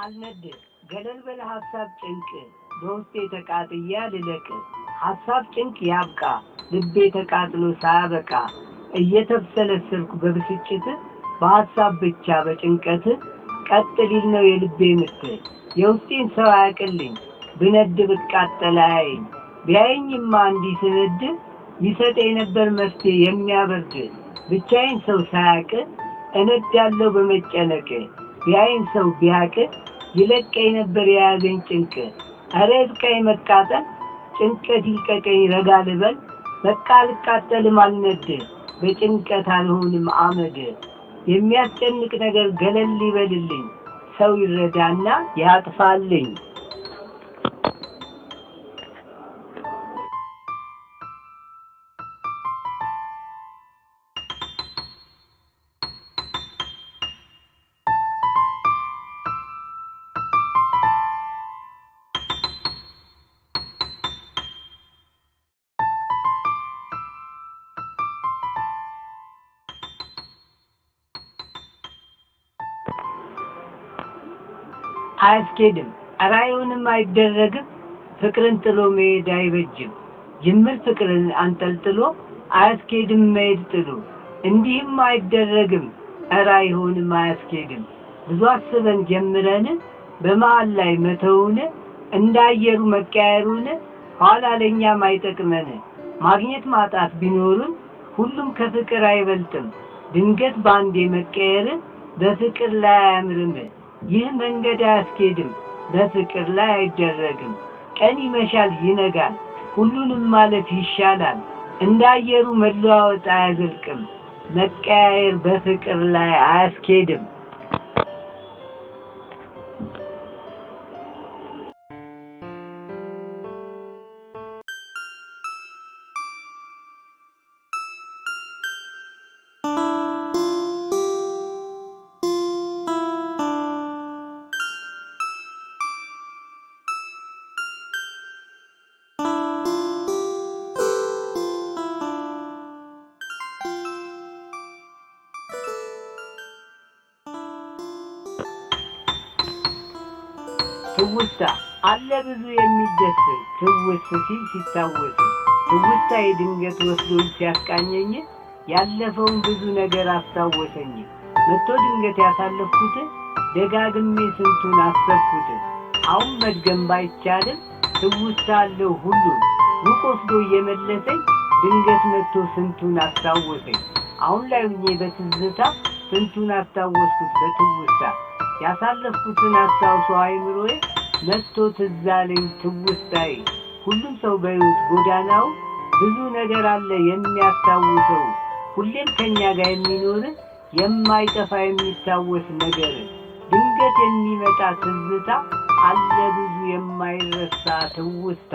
አልነድ ገደል በለ ሐሳብ ጭንቅ በውስጤ ተቃጥያ ልለቅ ሐሳብ ጭንቅ ያብቃ ልቤ ተቃጥሎ ሳያበቃ እየተብሰለሰልኩ በብስጭት በሐሳብ ብቻ በጭንቀት ቀጥሊል ነው የልቤ ምት የውስጤን ሰው ያቅልኝ ብነድ ብቃጠላይ ቢያየኝማ እንዲስነድ ይሰጠኝ ነበር መፍትሄ የሚያበርድ ብቻዬን ሰው ሳያቅ እነድ ያለው በመጨነቅ ቢያይን ሰው ቢያቅ ይለቀኝ ነበር የያዘኝ ጭንቅ አረ በቃኝ መቃጠል ጭንቀት ይልቀቀኝ ረጋ ልበል በቃ ልቃጠልም አልነድ በጭንቀት አልሆንም አመድ የሚያስጨንቅ ነገር ገለል ይበልልኝ ሰው ይረዳና ያጥፋልኝ አያስኬድም አራዩንም አይደረግም ፍቅርን ጥሎ መሄድ አይበጅም ጅምር ፍቅርን አንጠልጥሎ አያስኬድም መሄድ ጥሎ እንዲህም አይደረግም አራዩንም አያስኬድም ብዙ አስበን ጀምረን በመሃል ላይ መተውን እንዳየሩ መቀያየሩን ኋላ ለኛም አይጠቅመን ማግኘት ማጣት ቢኖርም ሁሉም ከፍቅር አይበልጥም ድንገት ባንዴ መቀየር በፍቅር ላይ አያምርም ይህ መንገድ አያስኬድም በፍቅር ላይ አይደረግም ቀን ይመሻል ይነጋል ሁሉንም ማለፍ ይሻላል እንዳየሩ መለዋወጥ አያዘልቅም መቀያየር በፍቅር ላይ አያስኬድም ትውስታ አለ ብዙ የሚደስ ትውስ ሲል ሲታወስ ትውስታ የድንገት ወስዶ ሲያስቃኘኝ ያለፈውን ብዙ ነገር አስታወሰኝ መጥቶ ድንገት ያሳለፍኩት ደጋግሜ ስንቱን አሰብኩት አሁን መድገም ባይቻልም ትውስታ አለው ሁሉ ሩቅ ወስዶ እየመለሰኝ ድንገት መጥቶ ስንቱን አስታወሰኝ አሁን ላይ ሆኜ በትዝታ ስንቱን አስታወስኩት በትውስታ ያሳለፍኩትን አስታውሶ አይምሮዬ መጥቶ ትዝ አለኝ ትውስታዬ ሁሉም ሰው በሕይወት ጎዳናው ብዙ ነገር አለ የሚያስታውሰው ሁሌም ከኛ ጋር የሚኖር የማይጠፋ የሚታወስ ነገር ድንገት የሚመጣ ትዝታ አለ ብዙ የማይረሳ ትውስታ